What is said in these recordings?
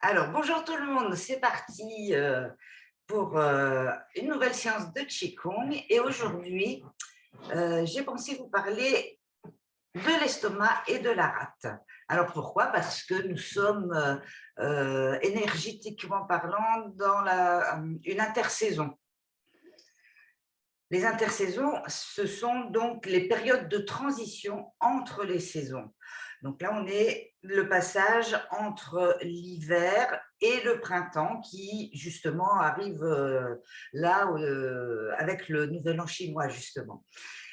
Alors, bonjour tout le monde, c'est parti pour une nouvelle séance de Qigong. Et aujourd'hui, j'ai pensé vous parler de l'estomac et de la rate. Alors pourquoi? Parce que nous sommes énergétiquement parlant dans une intersaison. Les intersaisons, ce sont donc les périodes de transition entre les saisons. Donc là, on est le passage entre l'hiver et le printemps qui, justement, arrive là avec le nouvel an chinois, justement.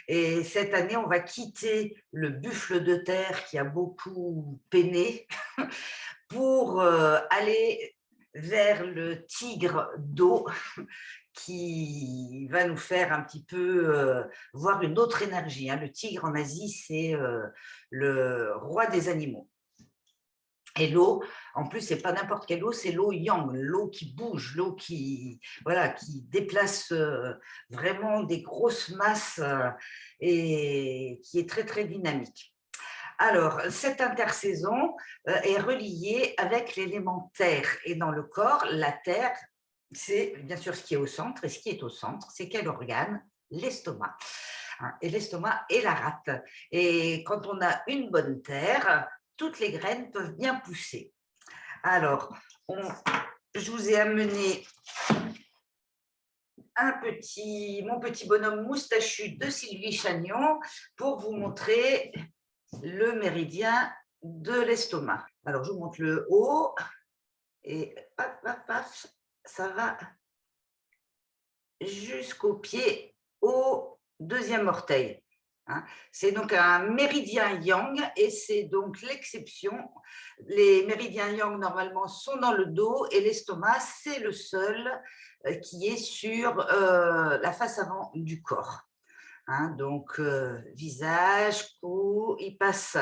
Et cette année, on va quitter le buffle de terre qui a beaucoup peiné pour aller vers le tigre d'eau qui va nous faire un petit peu voir une autre énergie, hein. Le tigre en Asie, c'est le roi des animaux. Et l'eau, en plus, c'est pas n'importe quelle eau, c'est l'eau yang, l'eau qui bouge, l'eau qui, voilà, qui déplace vraiment des grosses masses et qui est très, très dynamique. Alors, cette intersaison est reliée avec l'élément terre. Et dans le corps, la terre, c'est bien sûr ce qui est au centre. Et ce qui est au centre, c'est quel organe? L'estomac. Hein. Et l'estomac est la rate. Et quand on a une bonne terre, toutes les graines peuvent bien pousser. Alors, je vous ai amené mon petit bonhomme moustachu de Sylvie Chagnon pour vous montrer le méridien de l'estomac. Alors, je vous montre le haut et paf, paf, paf, ça va jusqu'au pied, au deuxième orteil. Hein. C'est donc un méridien yang et c'est donc l'exception. Les méridiens yang, normalement, sont dans le dos et l'estomac, c'est le seul qui est sur la face avant du corps. Hein, donc, visage, cou, il passe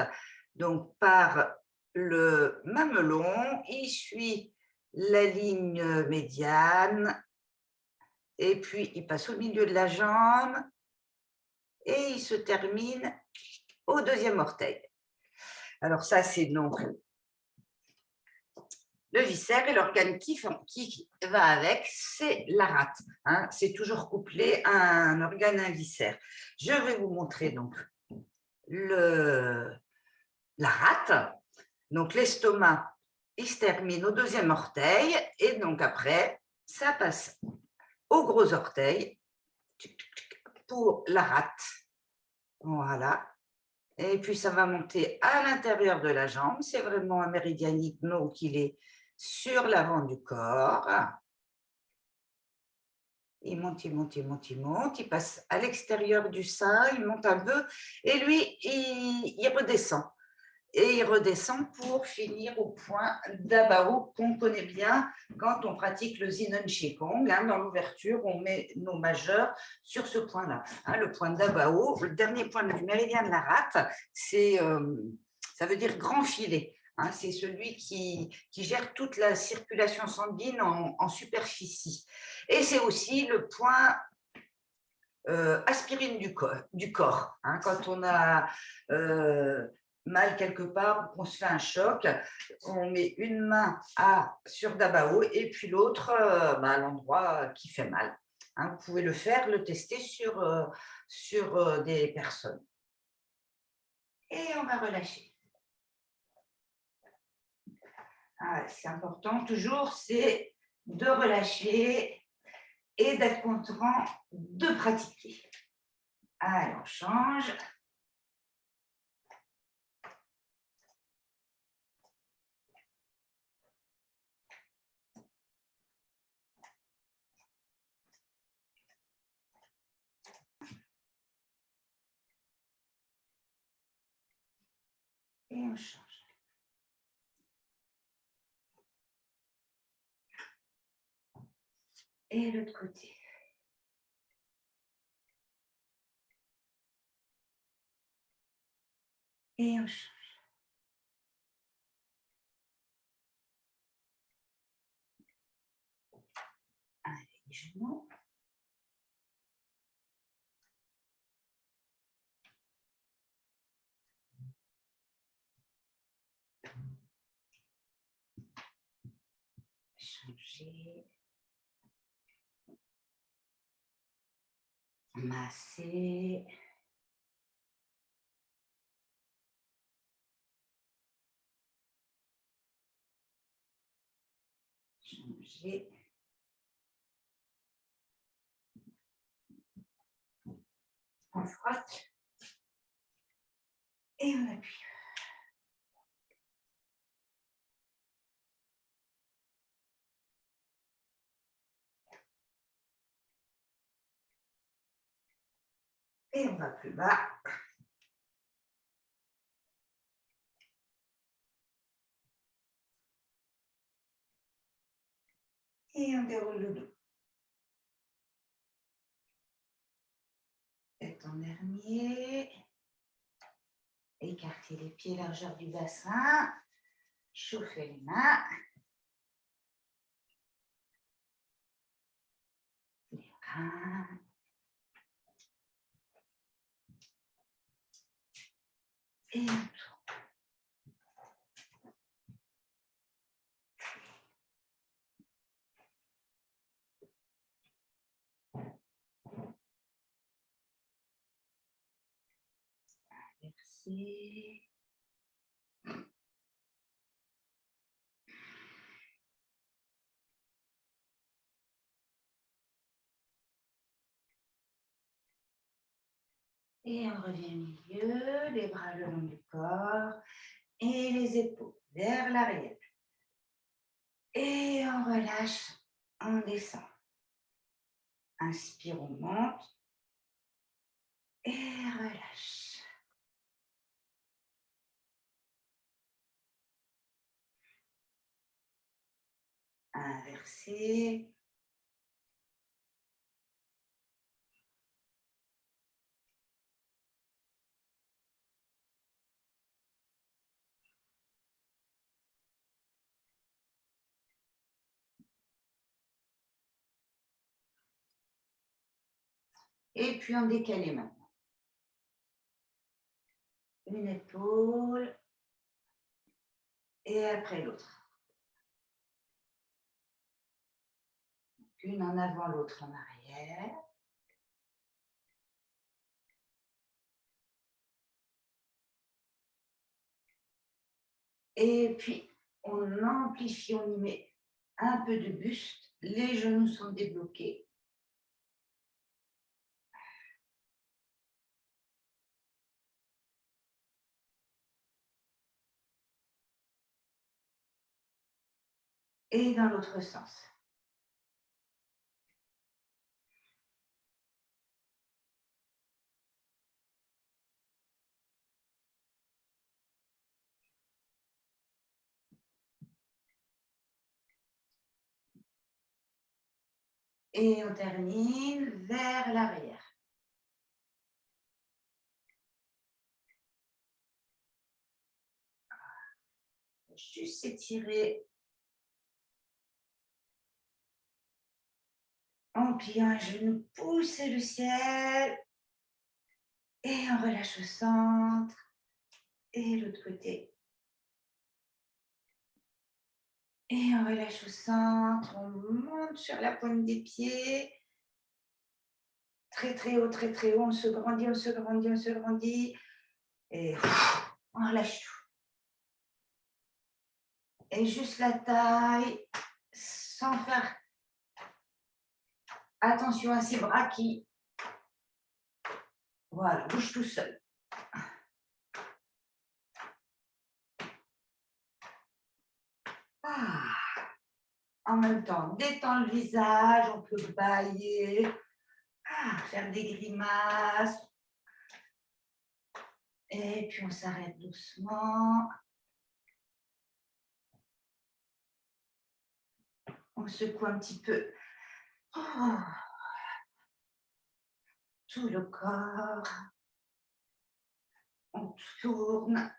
donc par le mamelon, il suit la ligne médiane, et puis il passe au milieu de la jambe, et il se termine au deuxième orteil. Alors ça, c'est donc le viscère et l'organe qui va avec, c'est la rate. Hein, c'est toujours couplé à un organe, un viscère. Je vais vous montrer donc la rate. Donc l'estomac, il se termine au deuxième orteil et donc après, ça passe au gros orteil pour la rate. Voilà. Et puis ça va monter à l'intérieur de la jambe. C'est vraiment un méridien hypno qu'il est sur l'avant du corps. Il monte, il monte, il monte, il monte. Il passe à l'extérieur du sein, il monte un peu et lui, il redescend. Et il redescend pour finir au point d'Abao qu'on connaît bien quand on pratique le Zinon Qigong. Hein, dans l'ouverture, on met nos majeurs sur ce point-là. Hein, le point d'Abao, le dernier point du méridien de la rate, ça veut dire grand filet. Hein, c'est celui qui gère toute la circulation sanguine en superficie. Et c'est aussi le point aspirine du corps. Hein, quand on a mal quelque part, qu'on se fait un choc, on met une main sur Dabao et puis l'autre à l'endroit qui fait mal. Hein, vous pouvez le faire, le tester sur des personnes. Et on va relâcher. Ah, c'est important toujours, c'est de relâcher et d'être content de pratiquer. Allez, on change. Et on change. Et l'autre côté. Et on change. Allez, les genoux. changer, masser. Changer. On frotte et on appuie. Et on va plus bas. Et on déroule le dos. Tête en dernier. Écartez les pieds, largeur du bassin. Chauffez les mains. Les bras. Et on tourne. Inverser. Et on revient au milieu, les bras le long du corps et les épaules vers l'arrière. Et on relâche, on descend. Inspire, on monte et relâche. Inverser. Et puis on décale maintenant. Une épaule et après l'autre. Une en avant, l'autre en arrière. Et puis, on amplifie, on y met un peu de buste. Les genoux sont débloqués. Et dans l'autre sens. Et on termine vers l'arrière. Juste s'étirer en pliant un genou, pousser le ciel. Et on relâche au centre. Et l'autre côté. Et on relâche au centre. On monte sur la pointe des pieds. Très, très haut, très, très haut. On se grandit, on se grandit, on se grandit. Et on relâche tout. Et juste la taille, sans faire attention à ses bras qui, voilà, bougent tout seul. Ah. En même temps, détend le visage, on peut bâiller, faire des grimaces. Et puis on s'arrête doucement. On secoue un petit peu tout le corps. On tourne.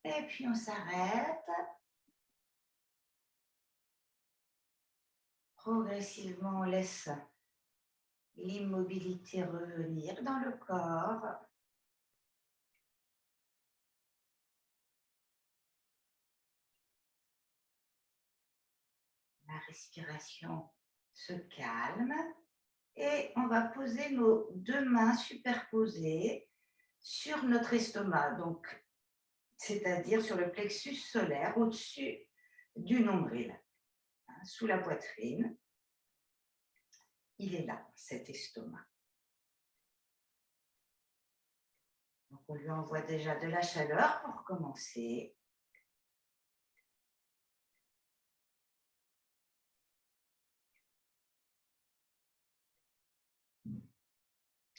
Et puis on s'arrête. Progressivement, on laisse l'immobilité revenir dans le corps. La respiration se calme et on va poser nos deux mains superposées sur notre estomac, donc c'est-à-dire sur le plexus solaire au-dessus du nombril, hein, sous la poitrine. Il est là, cet estomac. Donc on lui envoie déjà de la chaleur pour commencer.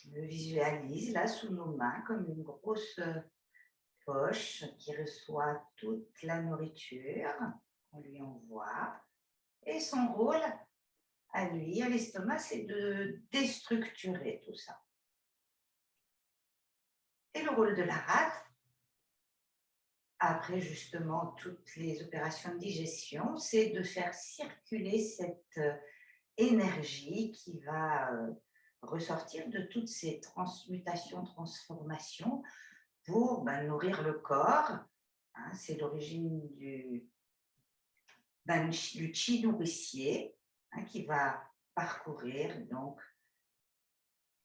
On le visualise là sous nos mains comme une grosse poche qui reçoit toute la nourriture qu'on lui envoie. Et son rôle à lui, à l'estomac, c'est de déstructurer tout ça. Et le rôle de la rate, après justement toutes les opérations de digestion, c'est de faire circuler cette énergie qui va ressortir de toutes ces transmutations, transformations pour nourrir le corps. Hein, c'est l'origine du chi nourricier, hein, qui va parcourir donc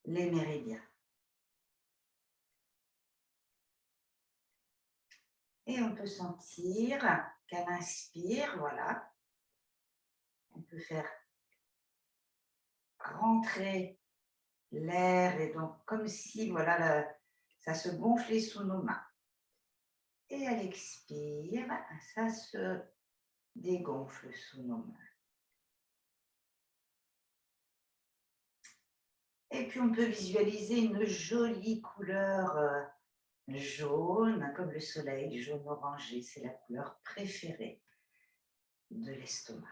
les méridiens. Et on peut sentir qu'à l'inspire, voilà, on peut faire rentrer l'air et donc comme si voilà, ça se gonflait sous nos mains. Et à l'expire, ça se dégonfle sous nos mains. Et puis on peut visualiser une jolie couleur jaune, comme le soleil, jaune orangé, c'est la couleur préférée de l'estomac.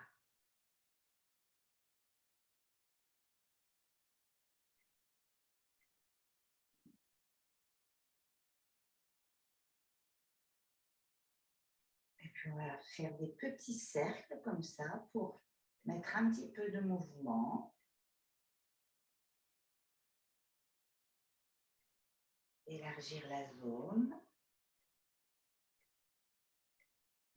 Et puis on va faire des petits cercles comme ça pour mettre un petit peu de mouvement. Élargir la zone.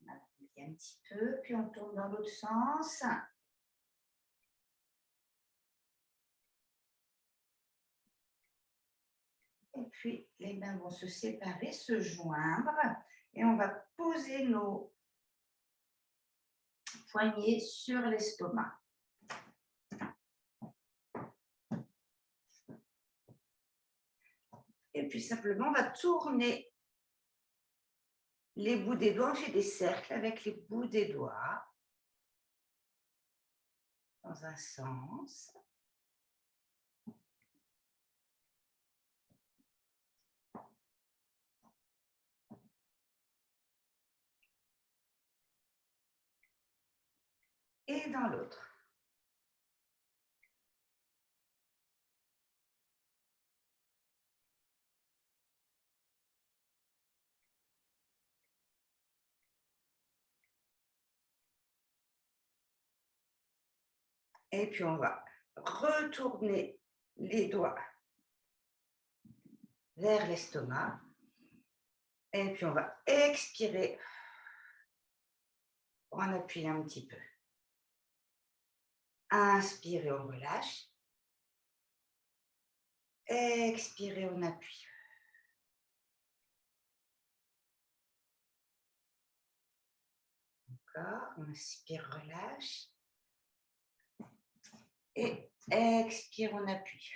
On appuie un petit peu, puis on tourne dans l'autre sens. Et puis, les mains vont se séparer, se joindre. Et on va poser nos poignets sur l'estomac. Et puis, simplement, on va tourner les bouts des doigts. On fait des cercles avec les bouts des doigts dans un sens. Et dans l'autre. Et puis, on va retourner les doigts vers l'estomac. Et puis, on va expirer en appuyant un petit peu. Inspirez, on relâche. Expirez, on appuie. Encore, inspire, relâche. Et expire, on appuie.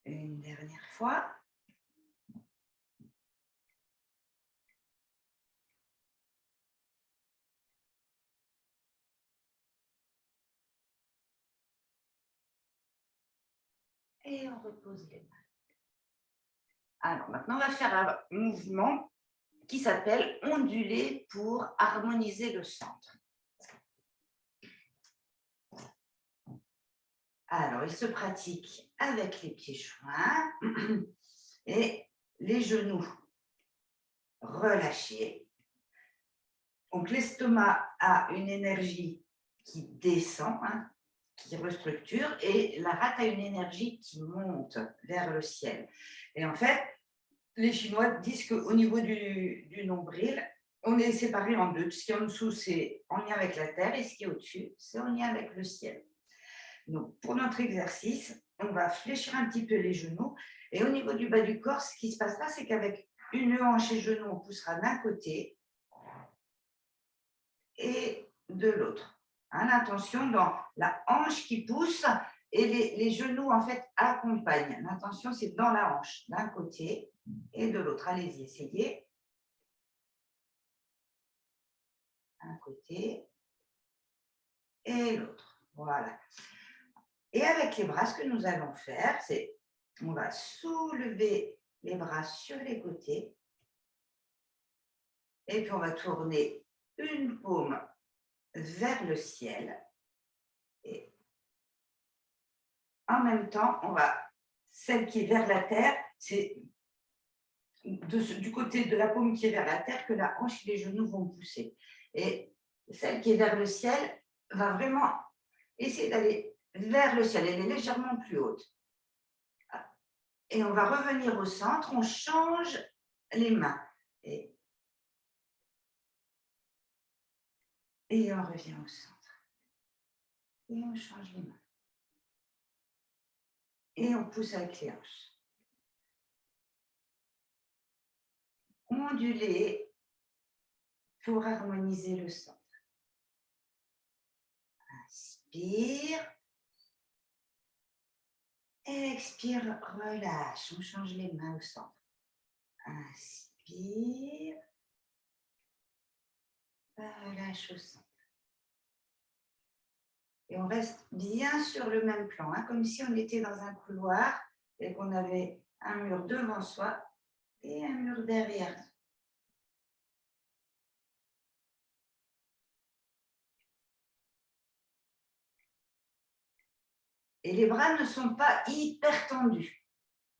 Une dernière fois. Et on repose les mains. Alors maintenant, on va faire un mouvement qui s'appelle onduler pour harmoniser le centre. Alors, il se pratique avec les pieds joints et les genoux relâchés. Donc, l'estomac a une énergie qui descend, hein, qui restructure, et la rate a une énergie qui monte vers le ciel. Et en fait, les Chinois disent qu'au niveau du nombril, on est séparé en deux. Ce qui est en dessous, c'est en lien avec la terre, et ce qui est au-dessus, c'est en lien avec le ciel. Donc, pour notre exercice, on va fléchir un petit peu les genoux. Et au niveau du bas du corps, ce qui se passera, c'est qu'avec une hanche et genou, on poussera d'un côté et de l'autre. Hein, l'intention dans la hanche qui pousse et les genoux, en fait, accompagnent. L'intention, c'est dans la hanche, d'un côté et de l'autre. Allez-y, essayez. Un côté et l'autre. Voilà. Et avec les bras, ce que nous allons faire, c'est on va soulever les bras sur les côtés et puis on va tourner une paume vers le ciel et en même temps, celle qui est vers la terre, c'est du côté de la paume qui est vers la terre que la hanche et les genoux vont pousser. Et celle qui est vers le ciel va vraiment essayer d'aller vers le ciel. Elle est légèrement plus haute. Et on va revenir au centre, on change les mains. Et on revient au centre. Et on change les mains. Et on pousse avec les hanches. Onduler pour harmoniser le centre. Inspire. Expire, relâche. On change les mains au centre. Inspire. Relâche au centre. Et on reste bien sur le même plan, hein, comme si on était dans un couloir et qu'on avait un mur devant soi et un mur derrière. Et les bras ne sont pas hyper tendus.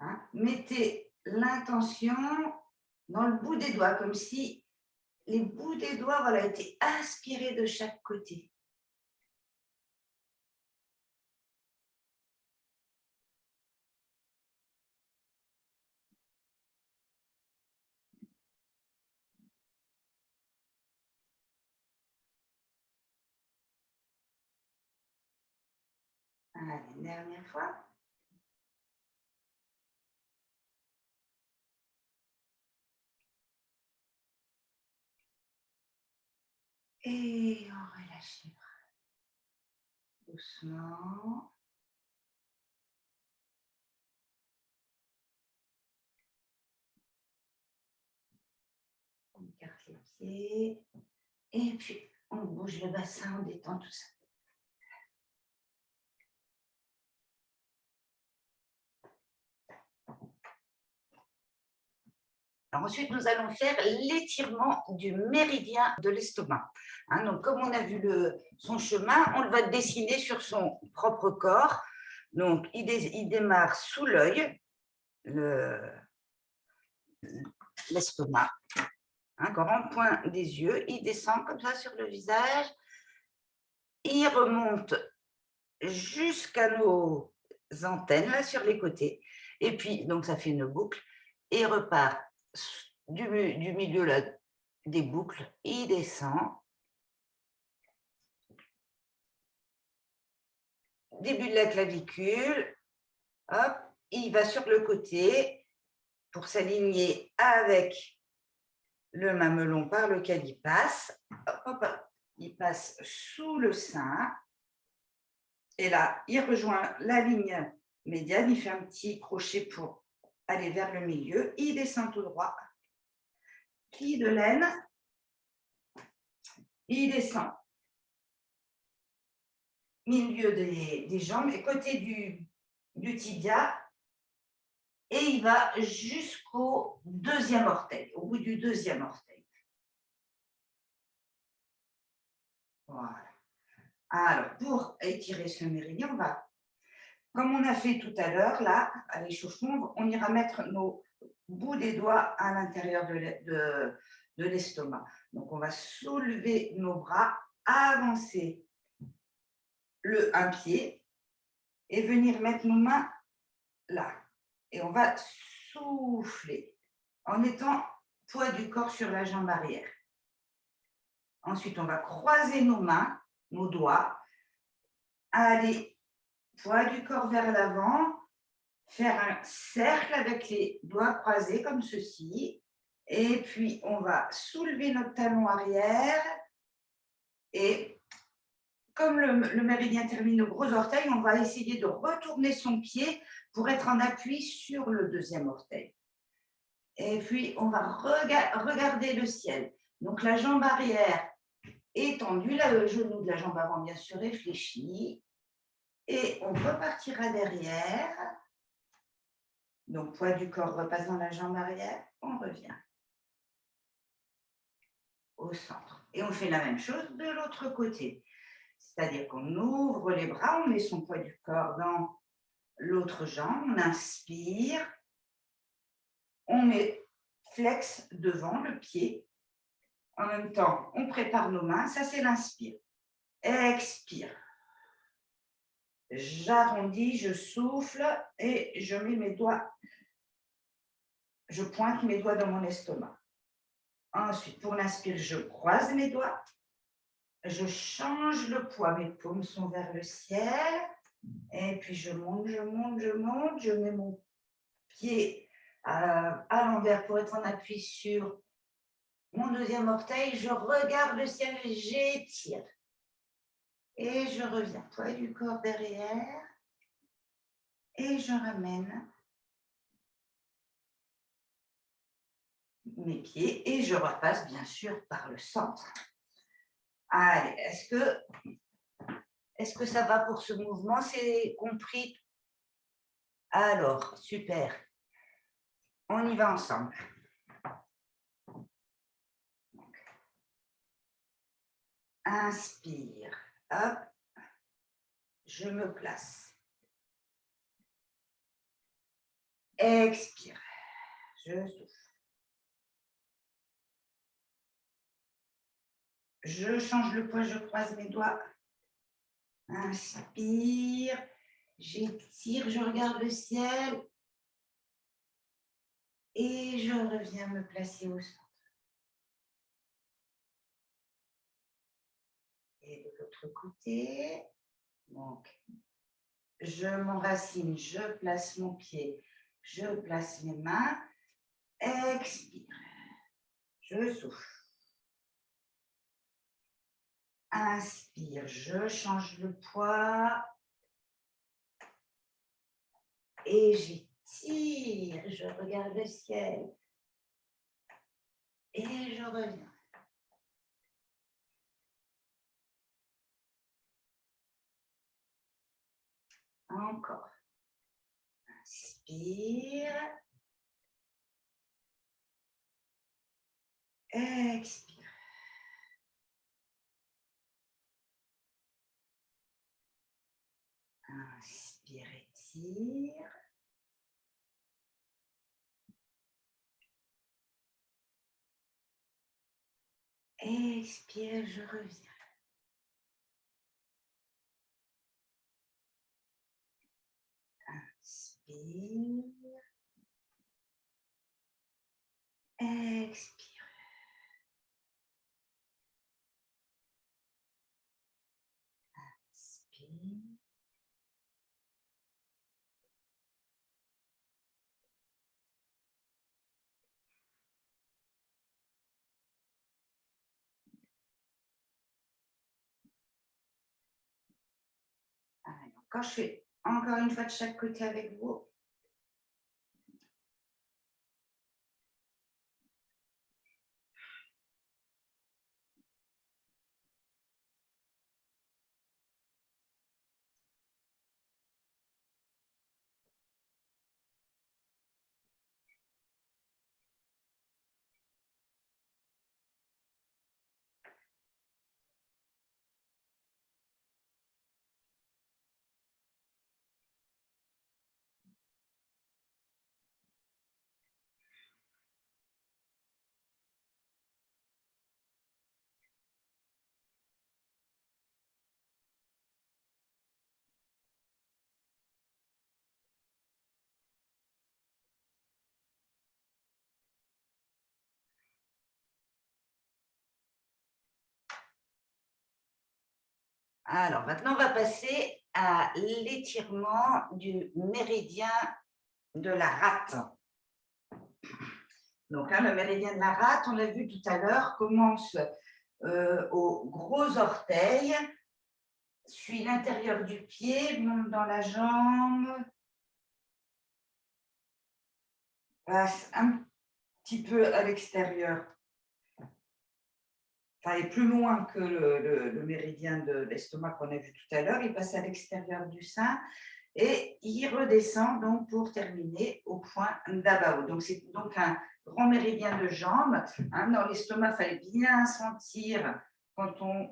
Hein. Mettez l'intention dans le bout des doigts, comme si les bouts des doigts étaient aspirés de chaque côté. Allez, dernière fois. Et on relâche les bras. Doucement. On écarte les pieds. Et puis, on bouge le bassin, on détend tout ça. Alors ensuite, nous allons faire l'étirement du méridien de l'estomac. Hein, donc, comme on a vu son chemin, on va dessiner sur son propre corps. Donc, il démarre sous l'œil, l'estomac, hein, grand point des yeux. Il descend comme ça sur le visage. Il remonte jusqu'à nos antennes, là, sur les côtés. Et puis, donc, ça fait une boucle. Et il repart du milieu là, des boucles, il descend. Début de la clavicule, hop, il va sur le côté pour s'aligner avec le mamelon par lequel il passe. Hop, hop, il passe sous le sein. Et là, il rejoint la ligne médiane, il fait un petit crochet pour aller vers le milieu. Il descend tout droit. Pli de laine. Il descend. Milieu des jambes et côté du tibia. Et il va jusqu'au deuxième orteil, au bout du deuxième orteil. Voilà. Alors, pour étirer ce méridien, comme on a fait tout à l'heure, là, à l'échauffement, on ira mettre nos bouts des doigts à l'intérieur de l'estomac. Donc, on va soulever nos bras, avancer un pied et venir mettre nos mains là. Et on va souffler en étant poids du corps sur la jambe arrière. Ensuite, on va croiser nos mains, nos doigts, aller poids du corps vers l'avant, faire un cercle avec les doigts croisés comme ceci. Et puis, on va soulever notre talon arrière et comme le méridien termine au gros orteil, on va essayer de retourner son pied pour être en appui sur le deuxième orteil. Et puis, on va regarder le ciel. Donc, la jambe arrière étendue, le genou de la jambe avant, bien sûr, réfléchi. Et on repartira derrière. Donc, poids du corps repasse dans la jambe arrière. On revient au centre. Et on fait la même chose de l'autre côté. C'est-à-dire qu'on ouvre les bras, on met son poids du corps dans l'autre jambe, on inspire, on met flex devant le pied. En même temps, on prépare nos mains, ça c'est l'inspire. Expire. J'arrondis, je souffle et je mets mes doigts, je pointe mes doigts dans mon estomac. Ensuite, pour l'inspire, je croise mes doigts, je change le poids, mes paumes sont vers le ciel et puis je monte, je monte, je monte, je mets mon pied à l'envers pour être en appui sur mon deuxième orteil, je regarde le ciel, j'étire. Et je reviens, poids du corps derrière. Et je ramène mes pieds et je repasse bien sûr par le centre. Allez, est-ce que ça va pour ce mouvement? C'est compris? Alors, super. On y va ensemble. Inspire. Hop. Je me place. Expire. Je souffle. Je change le poids, je croise mes doigts. Inspire. J'étire, je regarde le ciel. Et je reviens me placer au centre. Et de l'autre côté. Donc, je m'enracine, je place mon pied, je place mes mains. Expire. Je souffle. Inspire, je change le poids. Et j'étire, je regarde le ciel. Et je reviens. Encore. Inspire. Expire. Inspire, étire. Expire, je reviens. Inspire. Expire. Inspire. Alors, quand je fais encore une fois de chaque côté avec vous, Alors maintenant, on va passer à l'étirement du méridien de la rate. Donc, hein, le méridien de la rate, on l'a vu tout à l'heure, commence au gros orteil, suit l'intérieur du pied, monte dans la jambe, passe un petit peu à l'extérieur, enfin, est plus loin que le méridien de l'estomac qu'on a vu tout à l'heure, il passe à l'extérieur du sein et il redescend donc pour terminer au point d'Abao. Donc, c'est donc un grand méridien de jambe. Hein, dans l'estomac, il fallait bien sentir quand on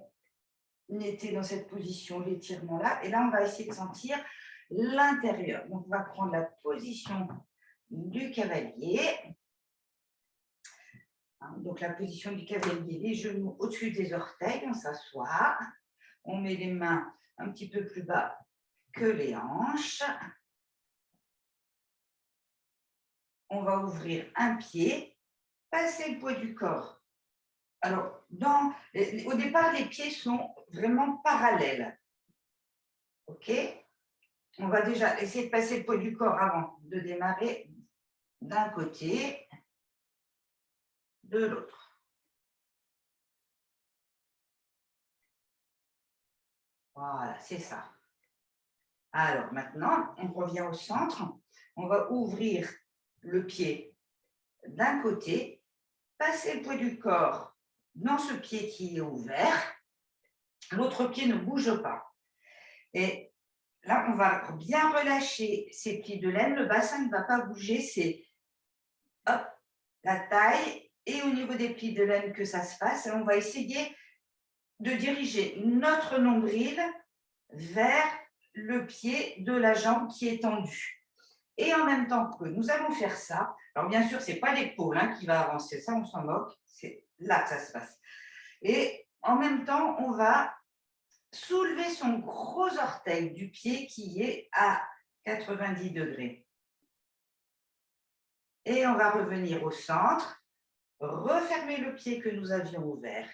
était dans cette position, l'étirement-là. Et là, on va essayer de sentir l'intérieur. Donc, on va prendre la position du cavalier. Donc, la position du cavalier, les genoux au-dessus des orteils, on s'assoit. On met les mains un petit peu plus bas que les hanches. On va ouvrir un pied, passer le poids du corps. Alors, au départ, les pieds sont vraiment parallèles. OK? On va déjà essayer de passer le poids du corps avant de démarrer d'un côté, de l'autre. Voilà, c'est ça. Alors maintenant, on revient au centre. On va ouvrir le pied d'un côté, passer le poids du corps dans ce pied qui est ouvert. L'autre pied ne bouge pas. Et là, on va bien relâcher ces plis de laine. Le bassin ne va pas bouger. C'est hop, la taille et au niveau des plis de laine que ça se passe. Et on va essayer de diriger notre nombril vers le pied de la jambe qui est tendue. Et en même temps que nous allons faire ça, alors bien sûr, ce n'est pas l'épaule qui va avancer, ça on s'en moque, c'est là que ça se passe. Et en même temps, on va soulever son gros orteil du pied qui est à 90 degrés. Et on va revenir au centre, refermer le pied que nous avions ouvert.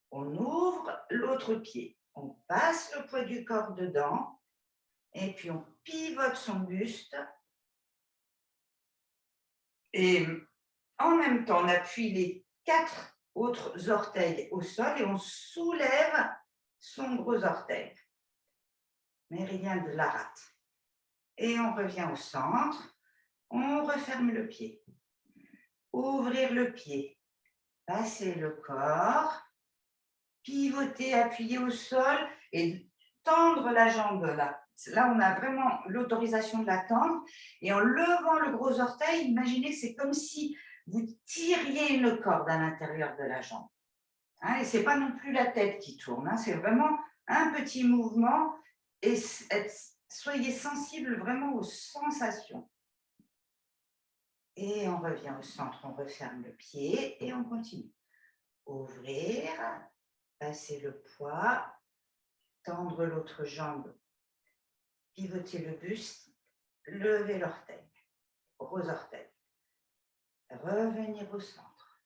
On ouvre l'autre pied, on passe le poids du corps dedans et puis on pivote son buste. Et en même temps, on appuie les 4 autres orteils au sol et on soulève son gros orteil. Méridien de la rate. Et on revient au centre, on referme le pied. Ouvrir le pied, passer le corps, pivoter, appuyer au sol et tendre la jambe là. Là, on a vraiment l'autorisation de la tendre. Et en levant le gros orteil, imaginez que c'est comme si vous tiriez une corde à l'intérieur de la jambe. Et ce n'est pas non plus la tête qui tourne, c'est vraiment un petit mouvement et soyez sensible vraiment aux sensations. Et on revient au centre, on referme le pied et on continue. Ouvrir, passer le poids, tendre l'autre jambe, pivoter le buste, lever l'orteil, gros orteil. Revenir au centre,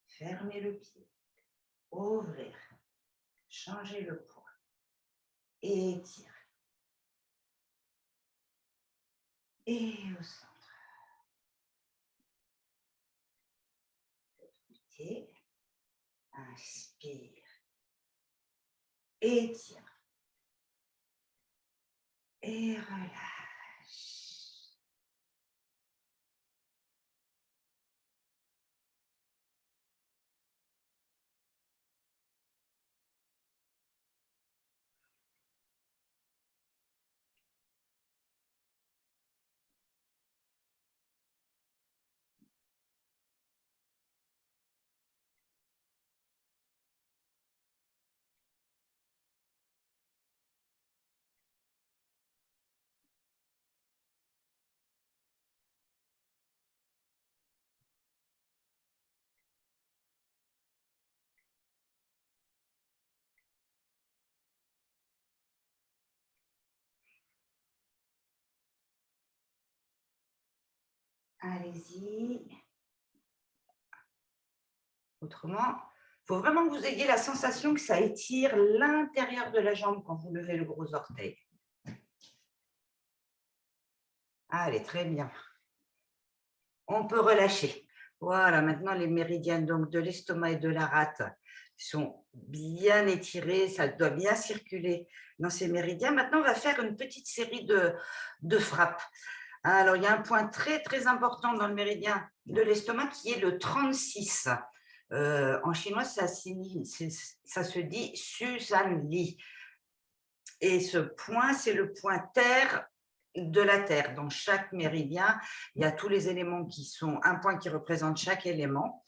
fermer le pied, ouvrir, changer le poids, étirer. Et au centre. Pied, inspire, étire et relâche. Allez-y. Autrement, faut vraiment que vous ayez la sensation que ça étire l'intérieur de la jambe quand vous levez le gros orteil. Allez, très bien. On peut relâcher. Voilà, maintenant les méridiens donc, de l'estomac et de la rate sont bien étirés, ça doit bien circuler dans ces méridiens. Maintenant, on va faire une petite série de frappes. Alors, il y a un point très, très important dans le méridien de l'estomac qui est le 36. En chinois, ça se dit Susan Li. Et ce point, c'est le point terre de la Terre. Dans chaque méridien, il y a tous les éléments qui sont un point qui représente chaque élément.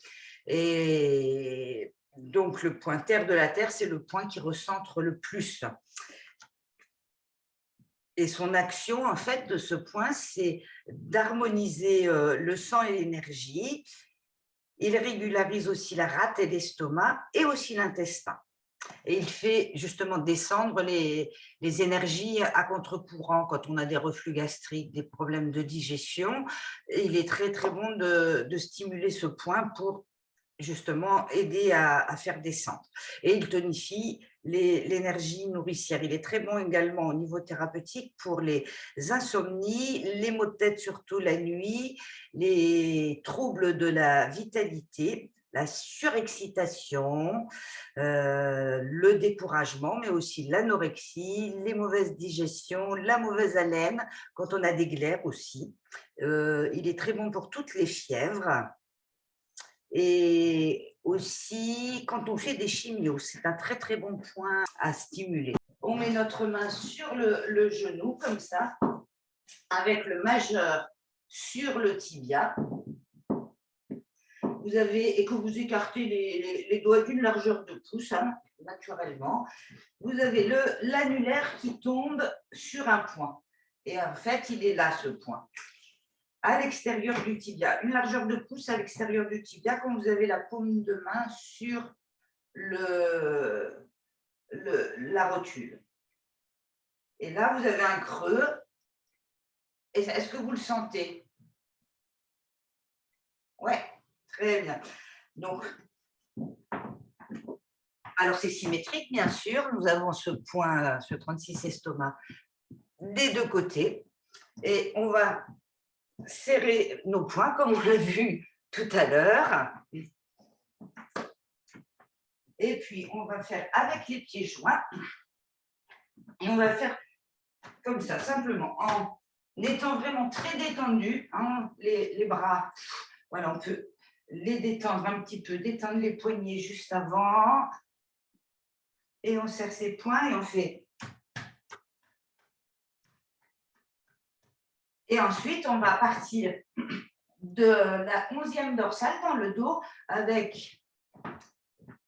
Et donc, le point terre de la Terre, c'est le point qui recentre le plus. Et son action, en fait, de ce point, c'est d'harmoniser le sang et l'énergie. Il régularise aussi la rate et l'estomac et aussi l'intestin. Et il fait justement descendre les énergies à contre-courant quand on a des reflux gastriques, des problèmes de digestion. Et il est très, très bon de stimuler ce point pour justement aider à faire descendre. Et il tonifie l'énergie nourricière. Il est très bon également au niveau thérapeutique pour les insomnies, les maux de tête surtout la nuit, les troubles de la vitalité, la surexcitation, le découragement, mais aussi l'anorexie, les mauvaises digestions, la mauvaise haleine, quand on a des glaires aussi. Il est très bon pour toutes les fièvres. Et aussi, quand on fait des chimios, c'est un très, très bon point à stimuler. On met notre main sur le genou, comme ça, avec le majeur sur le tibia. Vous avez, et que vous écartez les doigts d'une largeur de pouce, hein, naturellement, vous avez l'annulaire qui tombe sur un point. Et en fait, il est là, ce point. À l'extérieur du tibia, une largeur de pouce à l'extérieur du tibia, quand vous avez la paume de main sur la rotule. Et là, vous avez un creux. Est-ce que vous le sentez? Ouais, très bien. Donc, alors c'est symétrique, bien sûr. Nous avons ce point, ce 36 estomac, des deux côtés. Et on va serrer nos poings, comme on l'a vu tout à l'heure. Et puis, on va faire avec les pieds joints. Et on va faire comme ça, simplement, en étant vraiment très détendu, hein, les bras. Voilà, on peut les détendre un petit peu, détendre les poignets juste avant. Et on serre ses poings et on fait. Et ensuite, on va partir de la 11e dorsale dans le dos avec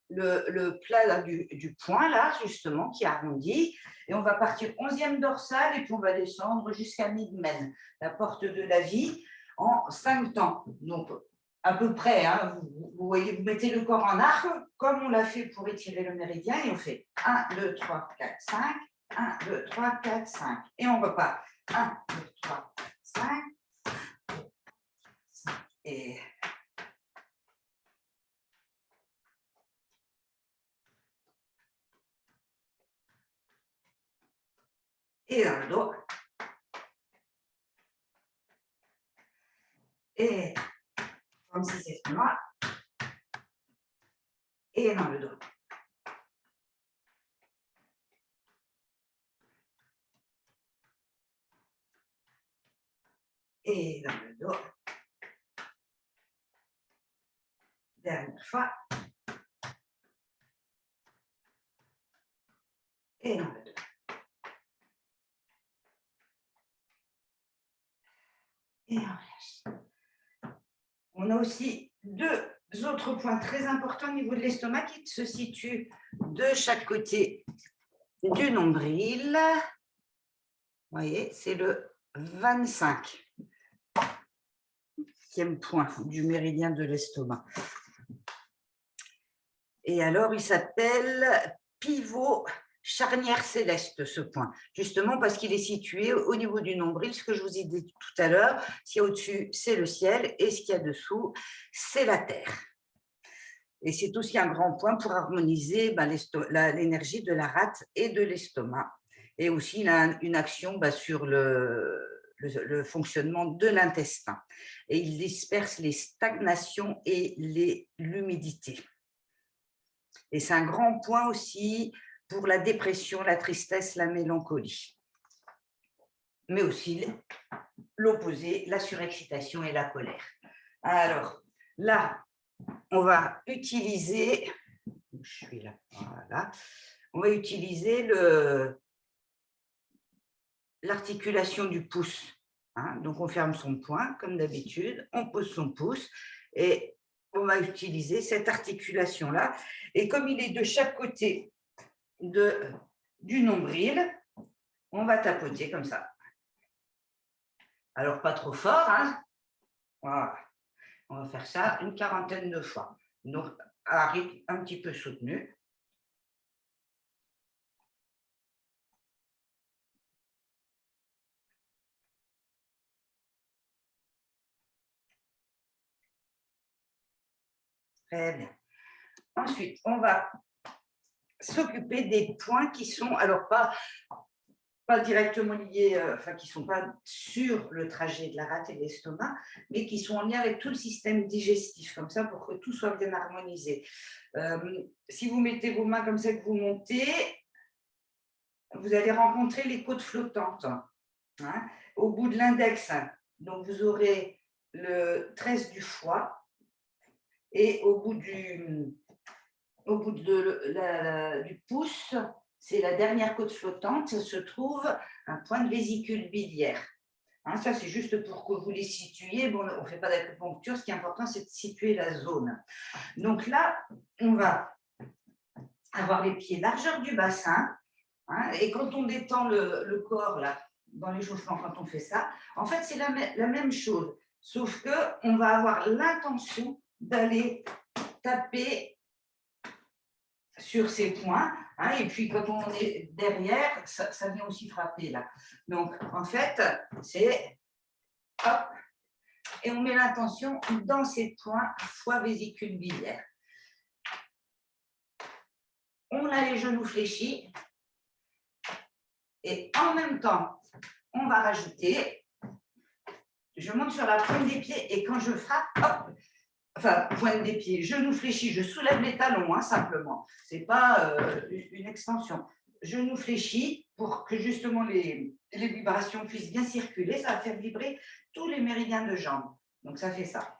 le plat là, du poing, là, justement, qui arrondit. Et on va partir 11e dorsale et puis on va descendre jusqu'à Midmen, la porte de la vie, en 5 temps. Donc, à peu près, hein, vous voyez, vous mettez le corps en arc, comme on l'a fait pour étirer le méridien, et on fait 1, 2, 3, 4, 5, 1, 2, 3, 4, 5. Et on repart. 1, 2, 3, 5. Et dans le dos. Et comme si c'était moi. Et dans le dos. Et dans le dos. Dernière fois. Et dans le dos. Et on relâche. On a aussi 2 autres points très importants au niveau de l'estomac qui se situent de chaque côté du nombril. Vous voyez, c'est le 25e point du méridien de l'estomac. Et alors, il s'appelle pivot charnière céleste, ce point, justement parce qu'il est situé au niveau du nombril, ce que je vous ai dit tout à l'heure. Ce qu'il y a au-dessus, c'est le ciel, et ce qu'il y a dessous, c'est la terre. Et c'est aussi un grand point pour harmoniser l'énergie de la rate et de l'estomac. Et aussi, il a une action sur le fonctionnement de l'intestin. Et il disperse les stagnations et l'humidité. Et c'est un grand point aussi pour la dépression, la tristesse, la mélancolie. Mais aussi l'opposé, la surexcitation et la colère. Alors, là, on va utiliser, je suis là, voilà, on va utiliser l'articulation du pouce. Hein. Donc, on ferme son poing, comme d'habitude, on pose son pouce et on va utiliser cette articulation-là. Et comme il est de chaque côté du nombril, on va tapoter comme ça. Alors, pas trop fort, hein. Voilà. On va faire ça une quarantaine de fois. Donc, à rythme un petit peu soutenu. Très bien. Ensuite, on va s'occuper des points qui sont, alors pas directement liés, enfin qui ne sont pas sur le trajet de la rate et de l'estomac, mais qui sont en lien avec tout le système digestif, comme ça, pour que tout soit bien harmonisé. Si vous mettez vos mains comme ça, que vous montez, vous allez rencontrer les côtes flottantes. Hein. Au bout de l'index, donc vous aurez le tresse du foie, et au bout du pouce, c'est la dernière côte flottante, se trouve un point de vésicule biliaire. Hein, ça, c'est juste pour que vous les situiez. Bon, on ne fait pas d'acupuncture, ce qui est important, c'est de situer la zone. Donc là, on va avoir les pieds largeur du bassin. Hein, et quand on détend le corps, là, dans l'échauffement, quand on fait ça, en fait, c'est la même chose, sauf qu'on va avoir l'intention d'aller taper sur ces points, hein, et puis quand on est derrière, ça vient aussi frapper là. Donc, en fait, c'est hop, et on met l'intention dans ces points foie vésicule biliaire. On a les genoux fléchis, et en même temps, on va rajouter, je monte sur la pointe des pieds, et quand je frappe, hop, enfin, pointe des pieds, genoux fléchis, je soulève les talons, hein, simplement. Ce n'est pas une extension. Genoux fléchis pour que justement les vibrations puissent bien circuler. Ça va faire vibrer tous les méridiens de jambes. Donc, ça fait ça.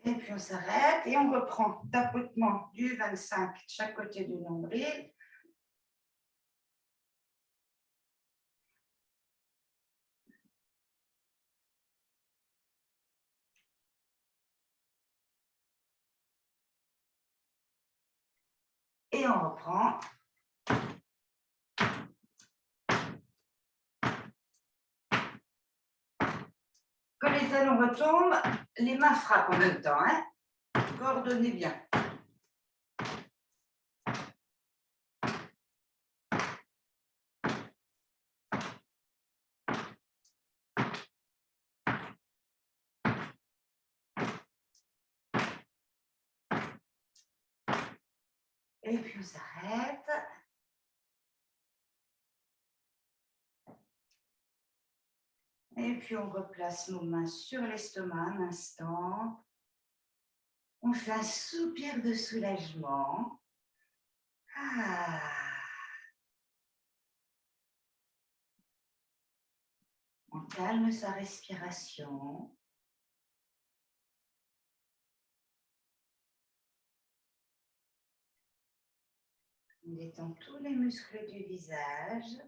Et puis, on s'arrête et on reprend tapotement du 25 de chaque côté du nombril. Et on reprend. Quand les talons retombent, les mains frappent en même temps. Hein. Coordonnez bien. Et puis on s'arrête. Et puis on replace nos mains sur l'estomac un instant. On fait un soupir de soulagement. Ah. On calme sa respiration. On détend tous les muscles du visage.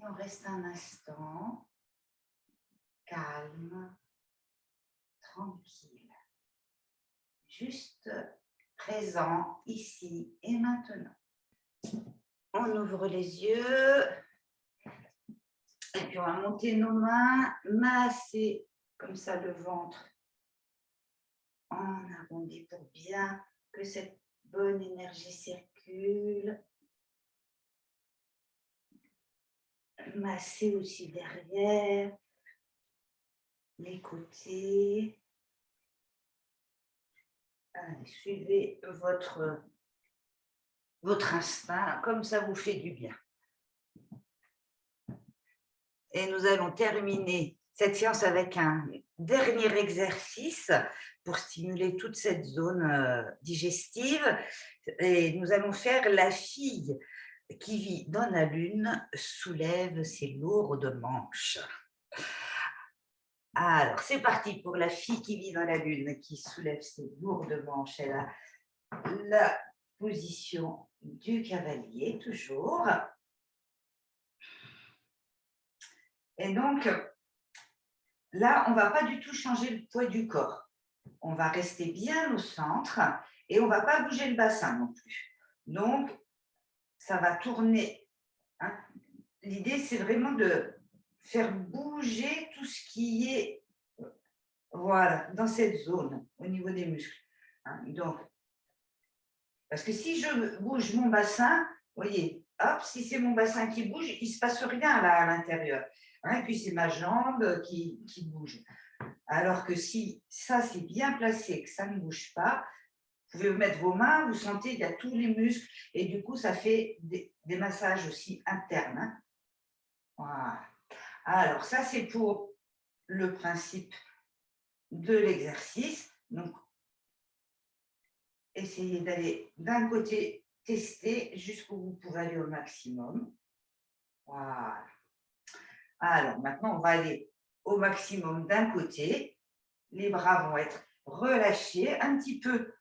on reste un instant, calme, tranquille, juste présent ici et maintenant. On ouvre les yeux et puis on va monter nos mains, masser comme ça le ventre en arrondi pour bien que cette bonne énergie circule. Masser aussi derrière, les côtés. Allez, suivez votre instinct, comme ça vous fait du bien. Et nous allons terminer cette séance avec un dernier exercice pour stimuler toute cette zone digestive. Et nous allons faire la fille qui vit dans la lune soulève ses lourdes manches. Alors, c'est parti pour la fille qui vit dans la lune, qui soulève ses lourdes manches. Elle a la position du cavalier, toujours. Et donc, là, on ne va pas du tout changer le poids du corps. On va rester bien au centre et on ne va pas bouger le bassin non plus. Donc, ça va tourner. Hein. L'idée, c'est vraiment de faire bouger tout ce qui est voilà, dans cette zone, au niveau des muscles. Hein. Donc, parce que si je bouge mon bassin, vous voyez, hop, si c'est mon bassin qui bouge, il ne se passe rien là à l'intérieur. Hein, et puis c'est ma jambe qui bouge. Alors que si ça c'est bien placé, que ça ne bouge pas, vous pouvez mettre vos mains, vous sentez il y a tous les muscles et du coup ça fait des massages aussi internes. Hein. Voilà. Alors ça c'est pour le principe de l'exercice. Donc essayez d'aller d'un côté tester jusqu'où vous pouvez aller au maximum. Voilà. Alors maintenant on va aller au maximum d'un côté. Les bras vont être relâchés un petit peu.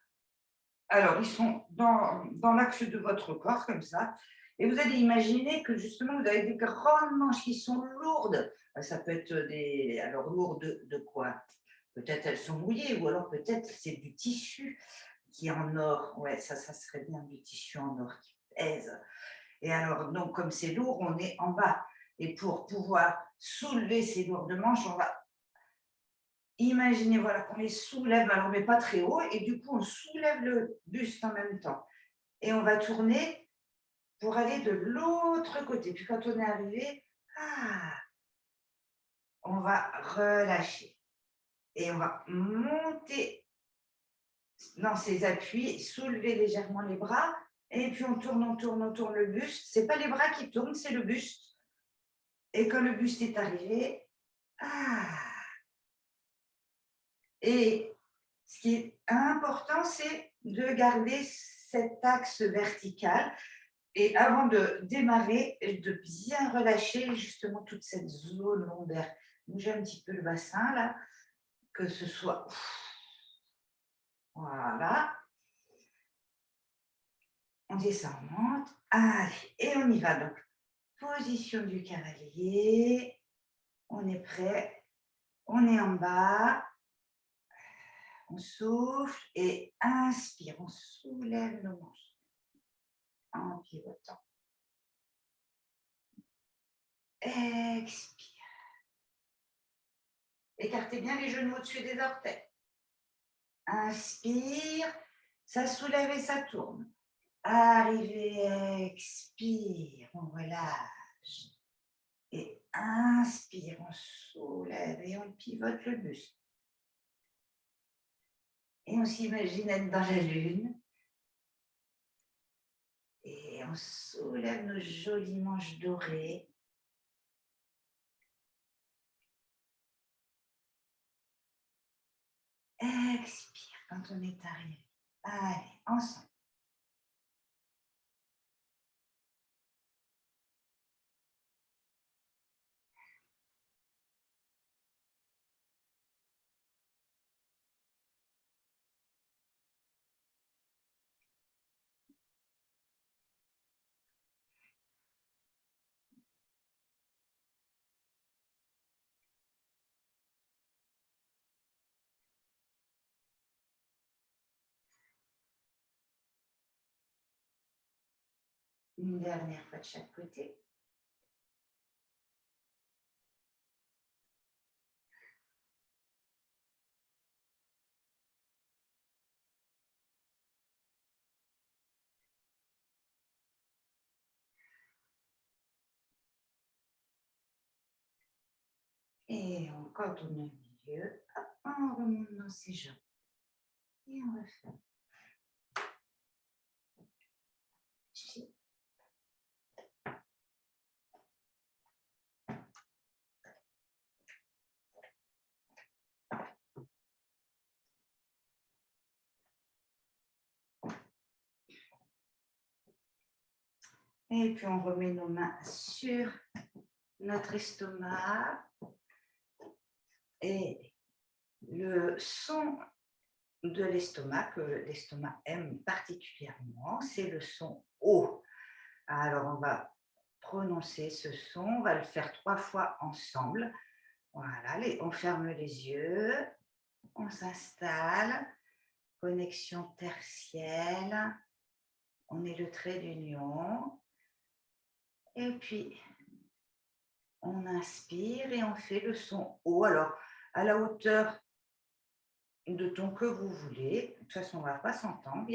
Alors, ils sont dans l'axe de votre corps, comme ça. Et vous allez imaginer que justement, vous avez des grandes manches qui sont lourdes. Ça peut être des. Alors, lourdes de quoi? Peut-être elles sont mouillées, ou alors peut-être c'est du tissu qui est en or. Ouais, ça serait bien du tissu en or qui pèse. Et alors, donc, comme c'est lourd, on est en bas. Et pour pouvoir soulever ces lourdes manches, on va imaginez voilà, qu'on les soulève, alors mais pas très haut, et du coup on soulève le buste en même temps. Et on va tourner pour aller de l'autre côté. Puis quand on est arrivé, on va relâcher. Et on va monter dans ces appuis, soulever légèrement les bras, et puis on tourne le buste. Ce n'est pas les bras qui tournent, c'est le buste. Et quand le buste est arrivé, et ce qui est important, c'est de garder cet axe vertical et avant de démarrer, de bien relâcher justement toute cette zone lombaire. Bougez un petit peu le bassin là, que ce soit. Voilà. On descend, on monte. Allez, et on y va donc. Position du cavalier. On est prêt. On est en bas. On souffle et inspire. On soulève nos manches en pivotant. Expire. Écartez bien les genoux au-dessus des orteils. Inspire, ça soulève et ça tourne. Arrivez, expire, on relâche. Et inspire, on soulève et on pivote le buste. Et on s'imagine être dans la lune. Et on soulève nos jolies manches dorées. Expire quand on est arrivé. Allez, ensemble. Une dernière fois de chaque côté. Et quand on est au milieu, hop, on remonte dans ses jambes. Et on refait. Et puis on remet nos mains sur notre estomac. Et le son de l'estomac, que l'estomac aime particulièrement, c'est le son O. Alors on va prononcer ce son, on va le faire 3 fois ensemble. Voilà, on ferme les yeux, on s'installe, connexion tertielle, on est le trait d'union. Et puis, on inspire et on fait le son O. Alors, à la hauteur de ton que vous voulez. De toute façon, on ne va pas s'entendre. Il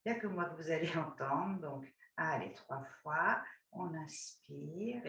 y a que moi que vous allez entendre. Donc, allez, 3 fois. On inspire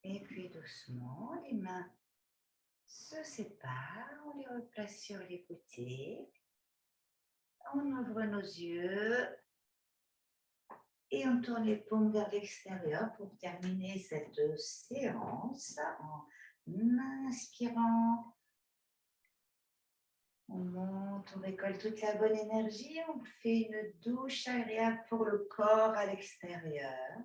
et puis doucement, les mains se séparent, on les replace sur les côtés, on ouvre nos yeux et on tourne les paumes vers l'extérieur pour terminer cette séance en inspirant. On monte, on récolte toute la bonne énergie, on fait une douche agréable pour le corps à l'extérieur.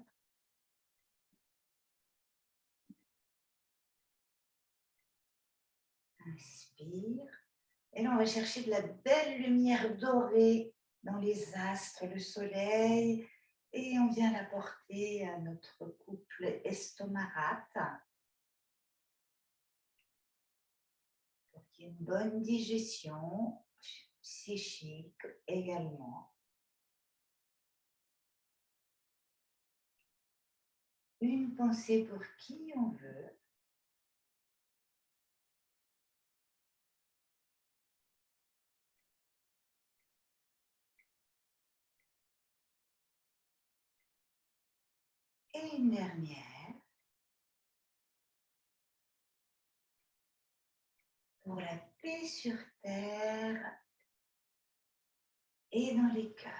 Inspire. Et là, on va chercher de la belle lumière dorée dans les astres, le soleil. Et on vient l'apporter à notre couple estomac-rate pour qu'il y ait une bonne digestion psychique également. Une pensée pour qui on veut. Et une dernière pour la paix sur terre et dans les cœurs.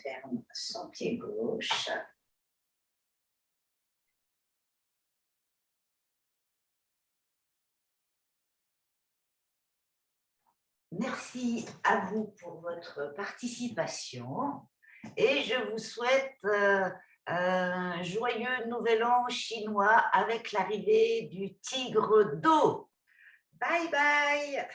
Ferme son pied gauche. Merci à vous pour votre participation et je vous souhaite un joyeux nouvel an chinois avec l'arrivée du tigre d'eau. Bye bye!